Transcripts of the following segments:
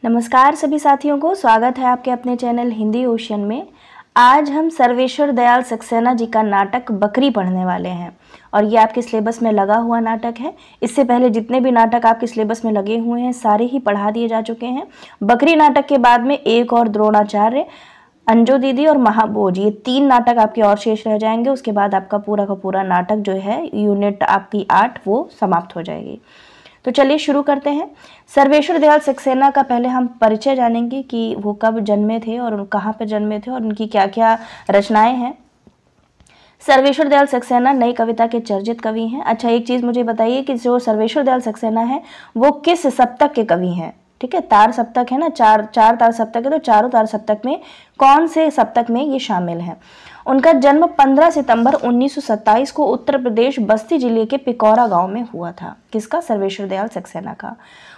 नमस्कार सभी साथियों को, स्वागत है आपके अपने चैनल हिंदी ओशन में। आज हम सर्वेश्वर दयाल सक्सेना जी का नाटक बकरी पढ़ने वाले हैं और ये आपके सिलेबस में लगा हुआ नाटक है। इससे पहले जितने भी नाटक आपके सिलेबस में लगे हुए हैं सारे ही पढ़ा दिए जा चुके हैं। बकरी नाटक के बाद में एक और द्रोणाचार्य, अंजू दीदी और महाभोज, ये 3 नाटक आपके और शेष रह जाएंगे। उसके बाद आपका पूरा का पूरा नाटक जो है यूनिट आपकी 8 वो समाप्त हो जाएगी। तो चलिए शुरू करते हैं। सर्वेश्वर दयाल सक्सेना का पहले हम परिचय जानेंगे कि वो कब जन्मे थे और कहाँ पर जन्मे थे और उनकी क्या क्या रचनाएं हैं। सर्वेश्वर दयाल सक्सेना नई कविता के चर्चित कवि हैं। अच्छा, एक चीज़ मुझे बताइए कि जो सर्वेश्वर दयाल सक्सेना है वो किस सप्तक के कवि हैं? ठीक है, तार सप्तक है ना, चार तार सप्तक है, तो चारों तार सप्तक में कौन से सप्तक में ये शामिल है? उनका जन्म 15 सितंबर 1927 को उत्तर प्रदेश बस्ती जिले के पिकौरा गांव में हुआ था। किसका? सर्वेश्वर दयाल सक्सेना का।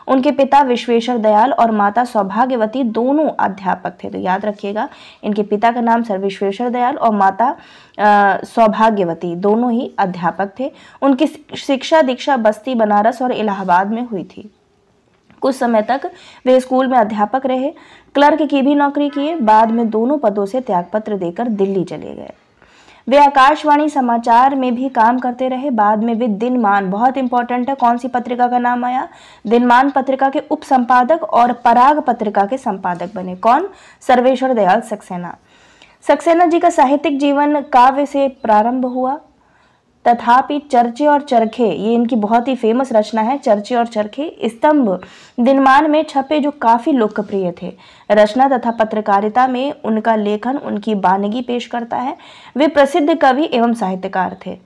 उनके पिता विश्वेश्वर दयाल और माता सौभाग्यवती दोनों अध्यापक थे। तो याद रखिएगा, इनके पिता का नाम सर्वेश्वर दयाल और माता सौभाग्यवती दोनों ही अध्यापक थे। उनकी शिक्षा दीक्षा बस्ती, बनारस और इलाहाबाद में हुई थी। कुछ समय तक वे स्कूल में अध्यापक रहे, क्लर्क की भी नौकरी किए। बाद में दोनों पदों से त्यागपत्र देकर दिल्ली चले गए। वे आकाशवाणी समाचार में भी काम करते रहे। बाद में वे दिनमान, बहुत इंपॉर्टेंट है, कौन सी पत्रिका का नाम आया? दिनमान पत्रिका के उप संपादक और पराग पत्रिका के संपादक बने। कौन? सर्वेश्वर दयाल सक्सेना। सक्सेना जी का साहित्यिक जीवन काव्य से प्रारंभ हुआ, तथापि चर्चे और चरखे, ये इनकी बहुत ही फेमस रचना है। चर्चे और चरखे स्तंभ दिनमान में छपे, जो काफी लोकप्रिय थे। रचना तथा पत्रकारिता में उनका लेखन उनकी बानगी पेश करता है। वे प्रसिद्ध कवि एवं साहित्यकार थे।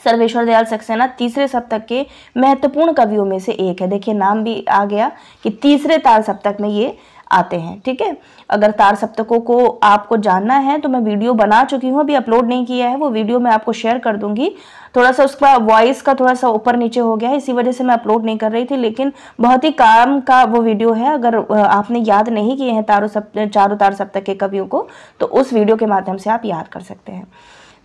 सर्वेश्वर दयाल सक्सेना तीसरे सप्तक के महत्वपूर्ण कवियों में से एक है। देखिए, नाम भी आ गया कि तीसरे तार सप्तक में ये आते हैं। ठीक है, अगर तार सप्तकों को आपको जानना है तो मैं वीडियो बना चुकी हूँ, अभी अपलोड नहीं किया है, वो वीडियो मैं आपको शेयर कर दूंगी। थोड़ा सा उसका वॉइस का थोड़ा सा ऊपर नीचे हो गया है, इसी वजह से मैं अपलोड नहीं कर रही थी, लेकिन बहुत ही काम का वो वीडियो है। अगर आपने याद नहीं किए हैं चारों तार सप्तक के कवियों को, तो उस वीडियो के माध्यम से आप याद कर सकते हैं।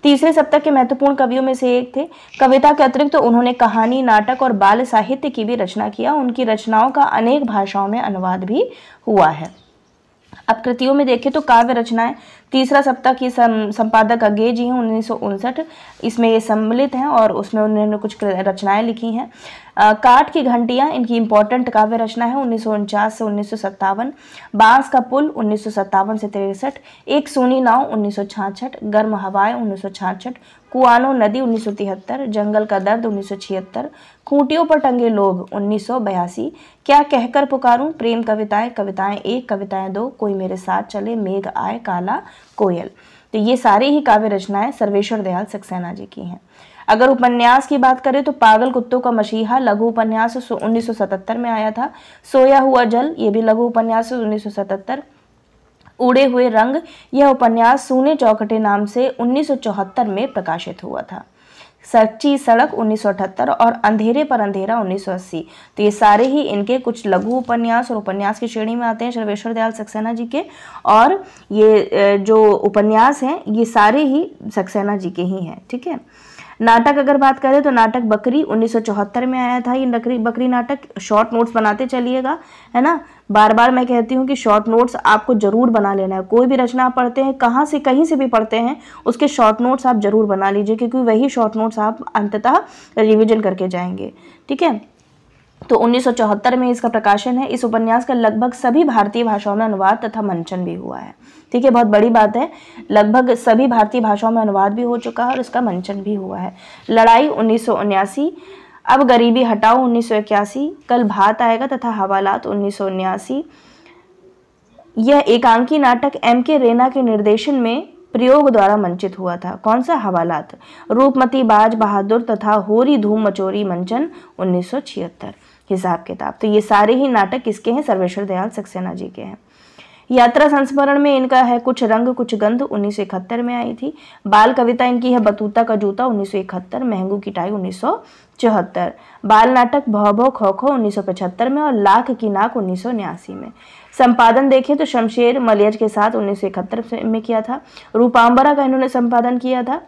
तीसरे सप्तक के महत्वपूर्ण कवियों में से एक थे। कविता के अतिरिक्त तो उन्होंने कहानी, नाटक और बाल साहित्य की भी रचना किया। उनकी रचनाओं का अनेक भाषाओं में अनुवाद भी हुआ है। अब कृतियों में देखें तो काव्य रचनाएं, तीसरा सप्तक की संपादक अज्ञे जी हैं, 1959 इसमें ये सम्मिलित हैं और उसमें उन्होंने कुछ रचनाएं लिखी हैं। काठ की घंटियां इनकी इंपॉर्टेंट काव्य रचना है, 1949 से 1957। बांस का पुल 1957 से 63। एक सूनी नाव 1966। गर्म हवाएं 1966। कुआनो नदी 1973। जंगल का दर्द 1976। खूंटियों पर टंगे लोग 1982। क्या कहकर पुकारूं, प्रेम कविताएं, कविताएं 1, कविताएं 2, कोई मेरे साथ चले, मेघ आए, काला कोयल। तो ये सारी ही काव्य रचनाएं सर्वेश्वर दयाल सक्सेना जी की हैं। अगर उपन्यास की बात करें तो पागल कुत्तों का मसीहा लघु उपन्यास 1977 में आया था। सोया हुआ जल, ये भी लघु उपन्यास 1977। उड़े हुए रंग, यह उपन्यास सूने चौखटे नाम से 1974 में प्रकाशित हुआ था। सच्ची सड़क 1978 और अंधेरे पर अंधेरा 1980। तो ये सारे ही इनके कुछ लघु उपन्यास और उपन्यास की श्रेणी में आते हैं सर्वेश्वर दयाल सक्सेना जी के। और ये जो उपन्यास हैं ये सारे ही सक्सेना जी के ही हैं। ठीक है, नाटक अगर बात करें तो नाटक बकरी 1974 में आया था। ये बकरी नाटक, शॉर्ट नोट्स बनाते चलिएगा, है ना। बार बार मैं कहती हूँ कि शॉर्ट नोट्स आपको जरूर बना लेना है। कोई भी रचना आप पढ़ते हैं, कहाँ से कहीं से भी पढ़ते हैं, उसके शॉर्ट नोट्स आप जरूर बना लीजिए, क्योंकि वही शॉर्ट नोट्स आप अंततः रिविजन करके जाएंगे। ठीक है, तो 1974 में इसका प्रकाशन है। इस उपन्यास का लगभग सभी भारतीय भाषाओं में अनुवाद तथा मंचन भी हुआ है। ठीक है, बहुत बड़ी बात है, लगभग सभी भारतीय भाषाओं में अनुवाद भी हो चुका है और इसका मंचन भी हुआ है। लड़ाई 1979। अब गरीबी हटाओ 1981। कल भात आएगा तथा हवालात 1979। यह एकांकी नाटक M.K. रैना के निर्देशन में प्रयोग द्वारा मंचित हुआ था। कौन सा? हवालात। रूपमती, बाज बहादुर तथा होरी धूम मचोरी मंचन 1976। हिसाब किताब, तो ये सारे ही नाटक किसके हैं? सर्वेश्वर दयाल सक्सेना जी के हैं। यात्रा संस्मरण में इनका है कुछ रंग कुछ गंध, 1971 में आई थी। बाल कविता इनकी है बतूता का जूता 1971। महंगू की टाई 1974। बाल नाटक भौ भौ खो खो 1975 में और लाख की नाक 1989 में। संपादन देखें तो शमशेर मलियज के साथ 1971 में किया था। रूपांबरा का इन्होंने संपादन किया था।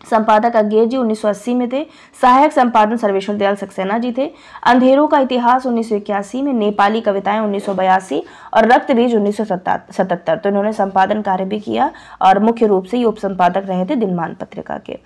संपादक अज्ञेय जी 1980 में थे। सहायक संपादन सर्वेश्वर दयाल सक्सेना जी थे। अंधेरों का इतिहास 1981 में, नेपाली कविताएं 1982 और रक्त बीज 1977। तो इन्होंने संपादन कार्य भी किया और मुख्य रूप से ये उप संपादक रहे थे दिनमान पत्रिका के।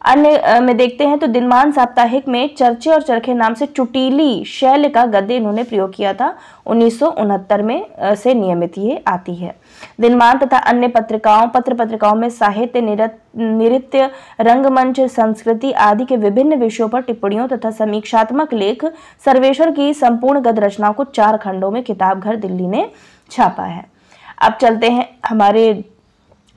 अन्य में देखते हैं तो दिनमान साप्ताहिक में चर्चे और चरखे नाम से चुटीली शैल का गद्य इन्होंने प्रयोग किया था। 1969 में से नियमित ये आती है। दिनमान तथा अन्य पत्र पत्रिकाओं में साहित्य, नृत्य, रंगमंच, संस्कृति आदि के विभिन्न विषयों पर टिप्पणियों तथा समीक्षात्मक लेख सर्वेश्वर की संपूर्ण गद्य रचनाओं को 4 खंडों में किताब घर दिल्ली ने छापा है। अब चलते हैं हमारे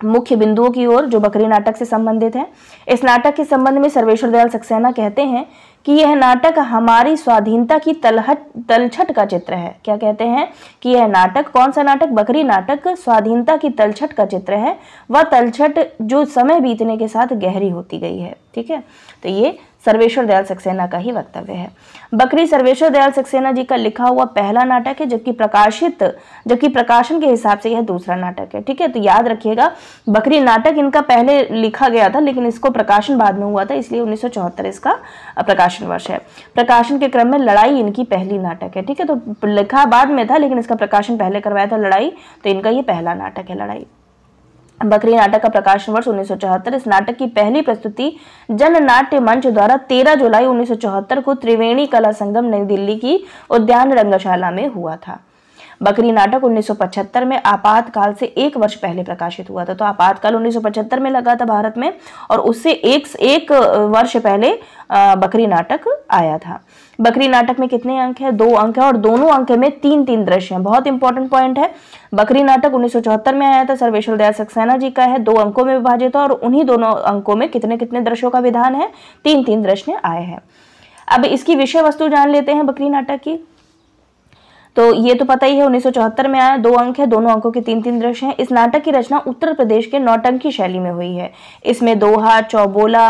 मुख्य बिंदुओं की ओर जो बकरी नाटक से संबंधित है। इस नाटक के संबंध में सर्वेश्वर दयाल सक्सेना कहते हैं कि यह नाटक हमारी स्वाधीनता की तलछट का चित्र है। क्या कहते हैं कि यह नाटक, कौन सा नाटक? बकरी नाटक स्वाधीनता की तलछट का चित्र है। वह तलछट जो समय बीतने के साथ गहरी होती गई है। ठीक है, तो ये सर्वेश्वर दयाल सक्सेना का ही वक्तव्य है। बकरी सर्वेश्वर दयाल सक्सेना जी का लिखा हुआ पहला नाटक है, जबकि प्रकाशन के हिसाब से यह दूसरा नाटक है। ठीक है, तो याद रखिएगा बकरी नाटक इनका पहले लिखा गया था, लेकिन इसको प्रकाशन बाद में हुआ था, इसलिए 1974 इसका प्रकाशन वर्ष है। प्रकाशन के क्रम में लड़ाई इनकी पहली नाटक है। ठीक है, तो लिखा बाद में था लेकिन इसका प्रकाशन पहले करवाया था लड़ाई, तो इनका ये पहला नाटक है लड़ाई। बकरी नाटक का प्रकाशन वर्ष 1974। इस नाटक की पहली प्रस्तुति जन नाट्य मंच द्वारा 13 जुलाई 1974 को त्रिवेणी कला संगम नई दिल्ली की उद्यान रंगशाला में हुआ था। बकरी नाटक 1975 में आपातकाल से 1 वर्ष पहले प्रकाशित हुआ था। तो आपातकाल 1975 में लगा था भारत में और उससे एक वर्ष पहले बकरी नाटक आया था। बकरी नाटक में कितने अंक है? 2 अंक है और दोनों अंक में 3-3 दृश्य हैं। बहुत इंपॉर्टेंट पॉइंट है। बकरी नाटक 1974 में आया था, सर्वेश्वर दयाल सक्सेना जी का है, 2 अंकों में विभाजित है और उन्हीं दोनों अंकों में कितने कितने दृश्यों का विधान है? 3-3 दृश्य आए हैं। अब इसकी विषय वस्तु जान लेते हैं बकरी नाटक की। तो ये तो पता ही है 1974 में आया, 2 अंक है, दोनों अंकों के 3-3 दृश्य हैं। इस नाटक की रचना उत्तर प्रदेश के नौटंकी शैली में हुई है। इसमें दोहा, चौबोला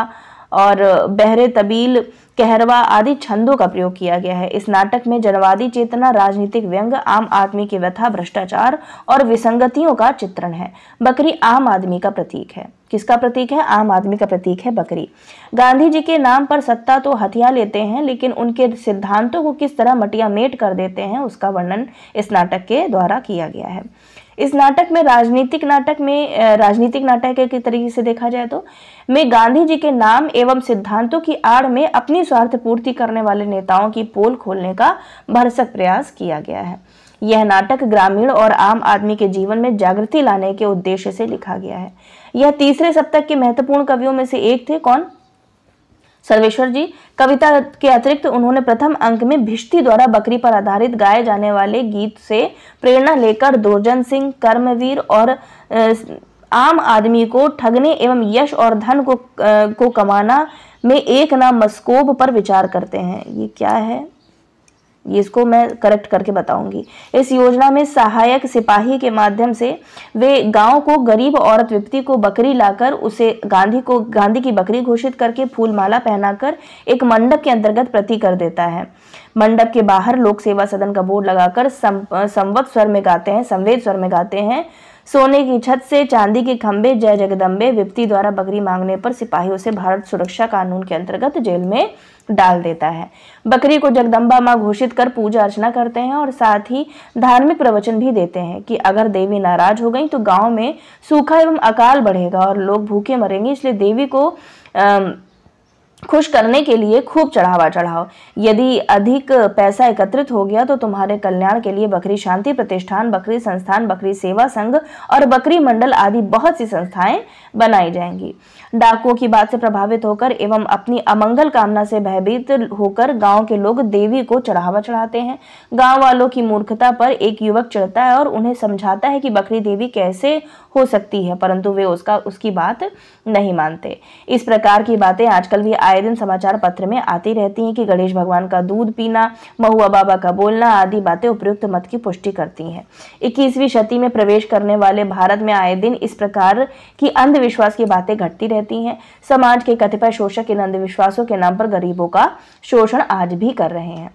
और बहरे तबील, कहरवा आदि छंदों का प्रयोग किया गया है। इस नाटक में जनवादी चेतना, राजनीतिक व्यंग, आम आदमी की व्यथा, भ्रष्टाचार और विसंगतियों का चित्रण है। बकरी आम आदमी का प्रतीक है। किसका प्रतीक है? आम आदमी का प्रतीक है बकरी। गांधी जी के नाम पर सत्ता तो हथिया लेते हैं, लेकिन उनके सिद्धांतों को किस तरह मटिया मेट कर देते हैं उसका वर्णन इस नाटक के द्वारा किया गया है। इस नाटक में राजनीतिक नाटक के तरीके से देखा जाए तो में गांधी जी के नाम एवं सिद्धांतों की आड़ में अपनी स्वार्थ पूर्ति करने वाले नेताओं की पोल खोलने का भरसक प्रयास किया गया है। यह नाटक ग्रामीण और आम आदमी के जीवन में जागृति लाने के उद्देश्य से लिखा गया है। यह तीसरे सप्तक के महत्वपूर्ण कवियों में से एक थे। कौन? सर्वेश्वर जी। कविता के अतिरिक्त उन्होंने प्रथम अंक में भिष्टी द्वारा बकरी पर आधारित गाए जाने वाले गीत से प्रेरणा लेकर दुर्जन सिंह, कर्मवीर और आम आदमी को ठगने एवं यश और धन को कमाना में एक नाम मस्कोब पर विचार करते हैं। ये क्या है? ये इसको मैं करेक्ट करके बताऊंगी। इस योजना में सहायक सिपाही के माध्यम से वे गांव को गरीब औरत विपत्ति को बकरी लाकर उसे गांधी की बकरी घोषित करके फूल माला पहनाकर एक मंडप के अंतर्गत प्रति कर देता है। मंडप के बाहर लोक सेवा सदन का बोर्ड लगाकर संवेद स्वर में गाते हैं। सोने की छत से चांदी के खंबे जय जगदम्बे। विपत्ति द्वारा बकरी मांगने पर सिपाही उसे भारत सुरक्षा कानून के अंतर्गत जेल में डाल देता है। बकरी को जगदम्बा मां घोषित कर पूजा अर्चना करते हैं और साथ ही धार्मिक प्रवचन भी देते हैं कि अगर देवी नाराज हो गई तो गांव में सूखा एवं अकाल बढ़ेगा और लोग भूखे मरेंगे, इसलिए देवी को खुश करने के लिए खूब चढ़ावा चढ़ाओ। यदि अधिक पैसा एकत्रित हो गया तो तुम्हारे कल्याण के लिए बकरी शांति प्रतिष्ठान, बकरी संस्थान, बकरी सेवा संघ और बकरी मंडल आदि बहुत सी संस्थाएं बनाई जाएंगी। डाकुओं की बात से प्रभावित होकर एवं अपनी अमंगल कामना से भयभीत होकर गांव के लोग देवी को चढ़ावा चढ़ाते हैं। गांव वालों की मूर्खता पर एक युवक चिढ़ता है और उन्हें समझाता है कि बकरी देवी कैसे हो सकती है, परंतु वे उसकी बात नहीं मानते। इस प्रकार की बातें आजकल भी आए दिन समाचार पत्र में आती रहती हैं कि गणेश भगवान का दूध पीना, महुआ बाबा का बोलना आदि बातें उपयुक्त मत की पुष्टि करती हैं। 21वीं शती में प्रवेश करने वाले भारत में आए दिन इस प्रकार की अंधविश्वास की बातें घटती रहती हैं। समाज के कतिपय शोषक इन अंधविश्वासों के नाम पर गरीबों का शोषण आज भी कर रहे हैं।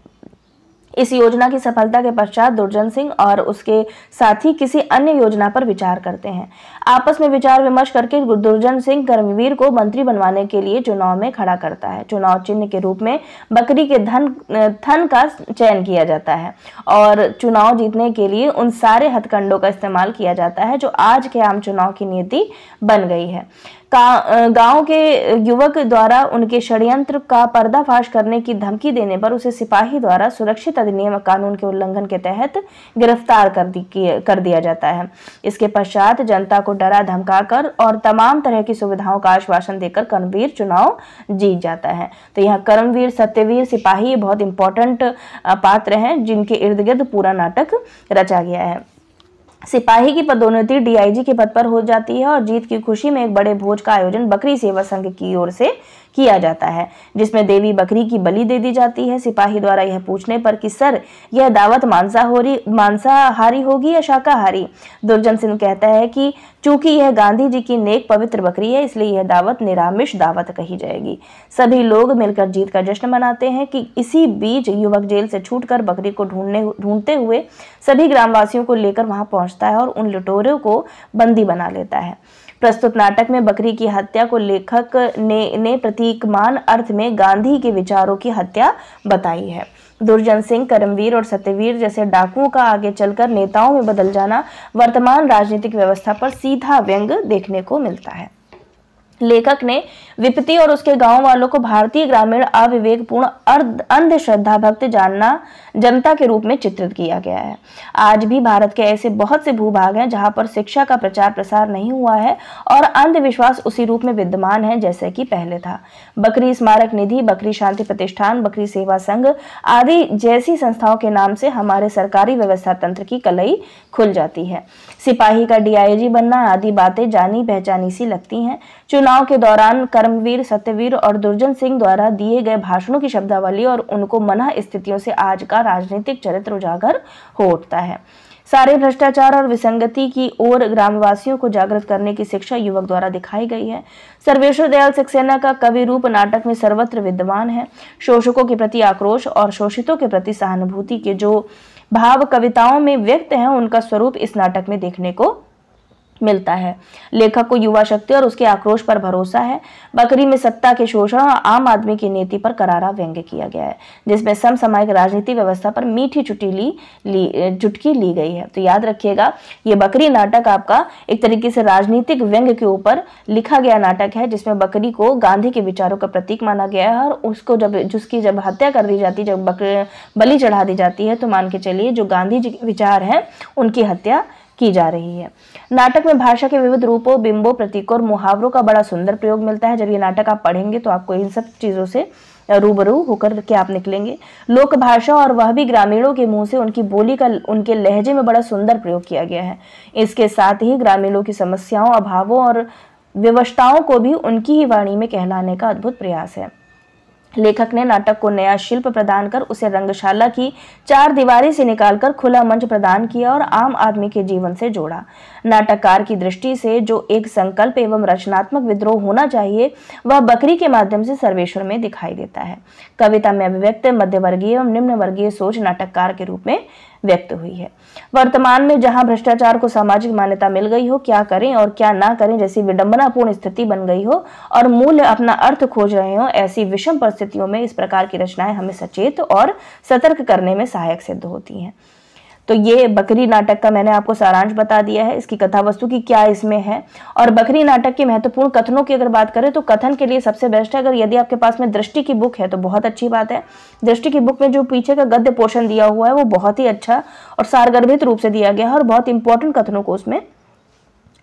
इस योजना की सफलता के पश्चात दुर्जन सिंह और उसके साथी किसी अन्य योजना पर विचार करते हैं। आपस में विचार विमर्श करके दुर्जन सिंह कर्मवीर को मंत्री बनवाने के लिए चुनाव में खड़ा करता है। चुनाव चिन्ह के रूप में बकरी के थन का चयन किया जाता है और चुनाव जीतने के लिए उन सारे हथकंडों का इस्तेमाल किया जाता है जो आज के आम चुनाव की नीति बन गई है। गांव के युवक द्वारा उनके षड्यंत्र का पर्दाफाश करने की धमकी देने पर उसे सिपाही द्वारा सुरक्षित अधिनियम कानून के उल्लंघन के तहत गिरफ्तार कर दिया जाता है। इसके पश्चात जनता को डरा धमकाकर और तमाम तरह की सुविधाओं का आश्वासन देकर कर्मवीर चुनाव जीत जाता है। तो यहाँ कर्मवीर, सत्यवीर, सिपाही बहुत इंपॉर्टेंट पात्र हैं जिनके इर्द गिर्द पूरा नाटक रचा गया है। सिपाही की पदोन्नति डीआईजी के पद पर हो जाती है और जीत की खुशी में एक बड़े भोज का आयोजन बकरी सेवा संघ की ओर से किया जाता है, जिसमें देवी बकरी की बलि दे दी जाती है। सिपाही द्वारा यह पूछने पर कि सर, यह दावत मांसाहारी होगी या शाकाहारी? दुर्जन सिंह कहता है कि चूंकि यह गांधी जी की नेक पवित्र बकरी है, इसलिए यह दावत निरामिष दावत कही जाएगी। सभी लोग मिलकर जीत का जश्न मनाते हैं कि इसी बीच युवक जेल से छूटकर बकरी को ढूंढते हुए सभी ग्रामवासियों को लेकर वहां पहुंचता है और उन लुटेरों को बंदी बना लेता है। प्रस्तुत नाटक में बकरी की हत्या को लेखक ने प्रतीकमान अर्थ में गांधी के विचारों की हत्या बताई है। दुर्जन सिंह, कर्मवीर और सत्यवीर जैसे डाकुओं का आगे चलकर नेताओं में बदल जाना वर्तमान राजनीतिक व्यवस्था पर सीधा व्यंग देखने को मिलता है। लेखक ने विपत्ति और उसके गांव वालों को भारतीय ग्रामीण अविवेकपूर्ण अंधश्रद्धा भक्त जनता के रूप में चित्रित किया गया है। आज भी भारत के ऐसे बहुत से भूभाग हैं जहां पर शिक्षा का प्रचार प्रसार नहीं हुआ है और अंधविश्वास उसी रूप में विद्यमान है जैसे कि पहले था। बकरी स्मारक निधि, बकरी शांति प्रतिष्ठान, बकरी सेवा संघ आदि जैसी संस्थाओं के नाम से हमारे सरकारी व्यवस्था तंत्र की कलई खुल जाती है। सिपाही का डीआईजी बनना आदि बातें जानी पहचानी सी लगती हैं। चुनाव के दौरान कर्मवीर, सत्यवीर और दुर्जन सिंह द्वारा दिए गए भाषणों की शब्दावली और उनको मना स्थितियों से आज का राजनीतिक चरित्र उजागर हो उठता है। सारे भ्रष्टाचार और विसंगति की ओर ग्रामवासियों को जागृत करने की शिक्षा युवक द्वारा दिखाई गई है। सर्वेश्वर दयाल सक्सेना का कवि रूप नाटक में सर्वत्र विद्यमान है। शोषकों के प्रति आक्रोश और शोषितों के प्रति सहानुभूति के जो भाव कविताओं में व्यक्त हैं, उनका स्वरूप इस नाटक में देखने को मिलता है। लेखक को युवा शक्ति और उसके आक्रोश पर भरोसा है। बकरी में सत्ता के शोषण और आम आदमी की नीति पर करारा व्यंग्य किया गया है, जिसमें समसामयिक राजनीति व्यवस्था पर मीठी चुटकी ली गई है। तो याद रखिएगा, ये बकरी नाटक आपका एक तरीके से राजनीतिक व्यंग्य के ऊपर लिखा गया नाटक है, जिसमें बकरी को गांधी के विचारों का प्रतीक माना गया है और उसको जब हत्या कर दी जाती है, जब बलि चढ़ा दी जाती है, तो मान के चलिए जो गांधी जी के विचार हैं उनकी हत्या की जा रही है। नाटक में भाषा के विविध रूपों, बिंबों, प्रतीकों और मुहावरों का बड़ा सुंदर प्रयोग मिलता है। जब ये नाटक आप पढ़ेंगे तो आपको इन सब चीजों से रूबरू होकर के आप निकलेंगे। लोक भाषा और वह भी ग्रामीणों के मुंह से उनकी बोली का उनके लहजे में बड़ा सुंदर प्रयोग किया गया है। इसके साथ ही ग्रामीणों की समस्याओं, अभावों और विवशताओं को भी उनकी ही वाणी में कहलाने का अद्भुत प्रयास है। लेखक ने नाटक को नया शिल्प प्रदान कर उसे रंगशाला की चार दीवारी से निकालकर खुला मंच प्रदान किया और आम आदमी के जीवन से जोड़ा। नाटककार की दृष्टि से जो एक संकल्प एवं रचनात्मक विद्रोह होना चाहिए, वह बकरी के माध्यम से सर्वेश्वर में दिखाई देता है। कविता में अभिव्यक्त मध्यवर्गीय एवं निम्न वर्गीय सोच नाटककार के रूप में व्यक्त हुई है। वर्तमान में जहां भ्रष्टाचार को सामाजिक मान्यता मिल गई हो, क्या करें और क्या ना करें जैसी विडंबनापूर्ण स्थिति बन गई हो और मूल्य अपना अर्थ खोज रहे हो, ऐसी विषम परिस्थितियों में इस प्रकार की रचनाएं हमें सचेत और सतर्क करने में सहायक सिद्ध होती हैं। तो ये बकरी नाटक का मैंने आपको सारांश बता दिया है, इसकी कथा वस्तु की क्या इसमें है। और बकरी नाटक के महत्वपूर्ण कथनों की अगर बात करें तो कथन के लिए सबसे बेस्ट है, अगर यदि आपके पास में दृष्टि की बुक है तो बहुत अच्छी बात है। दृष्टि की बुक में जो पीछे का गद्य पोर्शन दिया हुआ है वो बहुत ही अच्छा और सारगर्भित रूप से दिया गया है और बहुत इंपॉर्टेंट कथनों को उसमें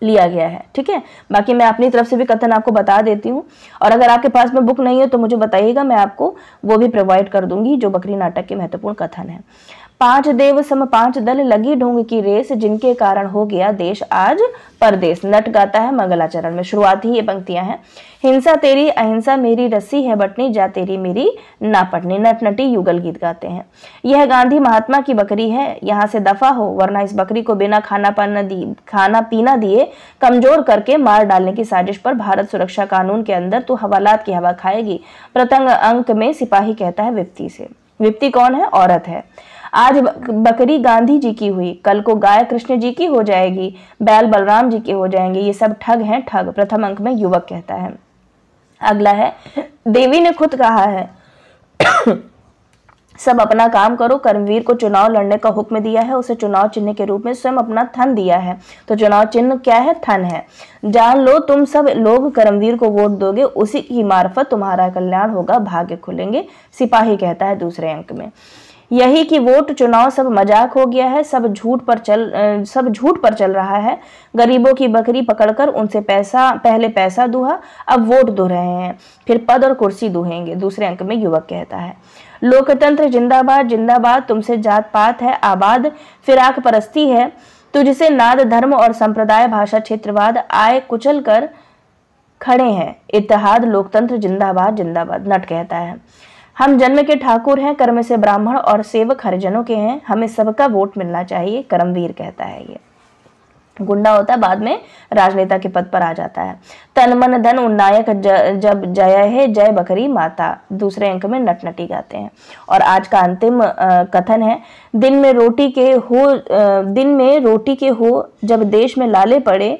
लिया गया है। ठीक है, बाकी मैं अपनी तरफ से भी कथन आपको बता देती हूँ और अगर आपके पास में बुक नहीं है तो मुझे बताइएगा, मैं आपको वो भी प्रोवाइड कर दूंगी जो बकरी नाटक के महत्वपूर्ण कथन है। 5 देव सम 5 दल लगी ढोंग की रेस, जिनके कारण हो गया देश आज परदेश। नट गाता है मंगलाचरण में। शुरुआत ही ये पंक्तियां हैं। हिंसा तेरी अहिंसा मेरी, रस्सी है बटनी जा तेरी मेरी ना पटनी। नट नटी युगल गीत गाते हैं। यह गांधी महात्मा की बकरी है, यहाँ से दफा हो, वरना इस बकरी को बिना खाना पीना दिए कमजोर करके मार डालने की साजिश पर भारत सुरक्षा कानून के अंदर तो हवालात की हवा खाएगी। प्रथम अंक में सिपाही कहता है विपत्ति से। विपत्ति कौन है? औरत है। आज बकरी गांधी जी की हुई, कल को गाय कृष्ण जी की हो जाएगी, बैल बलराम जी के हो जाएंगे। ये सब ठग हैं, ठग। प्रथम अंक में युवक कहता है। अगला है, देवी ने खुद कहा है सब अपना काम करो। कर्मवीर को चुनाव लड़ने का हुक्म दिया है, उसे चुनाव चिन्ह के रूप में स्वयं अपना थन दिया है। तो चुनाव चिन्ह क्या है? थन है। जान लो तुम सब लोग कर्मवीर को वोट दोगे, उसी की मार्फत तुम्हारा कल्याण होगा, भाग्य खुलेंगे। सिपाही कहता है दूसरे अंक में। यही कि वोट चुनाव सब मजाक हो गया है, सब झूठ पर चल रहा है। गरीबों की बकरी पकड़कर उनसे पहले पैसा दूहा, अब वोट दो रहे हैं, फिर पद और कुर्सी दूहेंगे। दूसरे अंक में युवक कहता है। लोकतंत्र जिंदाबाद जिंदाबाद, तुमसे जात पात है आबाद, फिराक परस्ती है तुझसे नाद धर्म और संप्रदाय भाषा क्षेत्रवाद आए कुचल कर खड़े हैं इत्तेहाद, लोकतंत्र जिंदाबाद जिंदाबाद। नट कहता है हम जन्म के ठाकुर हैं, कर्म से ब्राह्मण और सेवक हरिजनों के हैं, हमें सबका वोट मिलना चाहिए, कर्मवीर कहता है। ये गुंडा होता है, बाद में राजनेता के पद पर आ जाता है। तन मन धन उन्नायक जब जय है, जय बकरी माता। दूसरे अंक में नटनटी गाते हैं। और आज का अंतिम कथन है, दिन में रोटी के हो जब देश में लाले पड़े,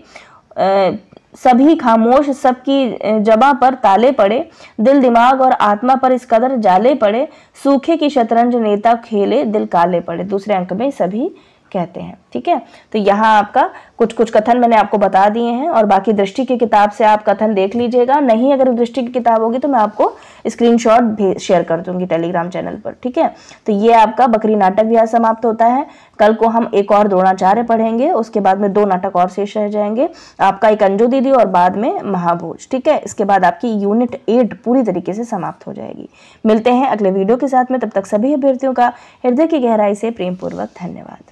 सभी खामोश, सबकी जबा पर ताले पड़े, दिल दिमाग और आत्मा पर इस कदर जाले पड़े, सूखे की शतरंज नेता खेले, दिल काले पड़े। दूसरे अंक में सभी कहते हैं। ठीक है, तो यहाँ आपका कुछ कथन मैंने आपको बता दिए हैं, और बाकी दृष्टि की किताब से आप कथन देख लीजिएगा। नहीं अगर दृष्टि की किताब होगी तो मैं आपको स्क्रीनशॉट शेयर कर दूंगी टेलीग्राम चैनल पर। ठीक है, तो ये आपका बकरी नाटक भी आज समाप्त होता है। कल को हम एक और द्रोणाचार्य पढ़ेंगे, उसके बाद में 2 नाटक और शेष रह जाएंगे, आपका एक अंजू दीदी और बाद में महाभोज। ठीक है, इसके बाद आपकी यूनिट 8 पूरी तरीके से समाप्त हो जाएगी। मिलते हैं अगले वीडियो के साथ में, तब तक सभी अभ्यर्थियों का हृदय की गहराई से प्रेम पूर्वक धन्यवाद।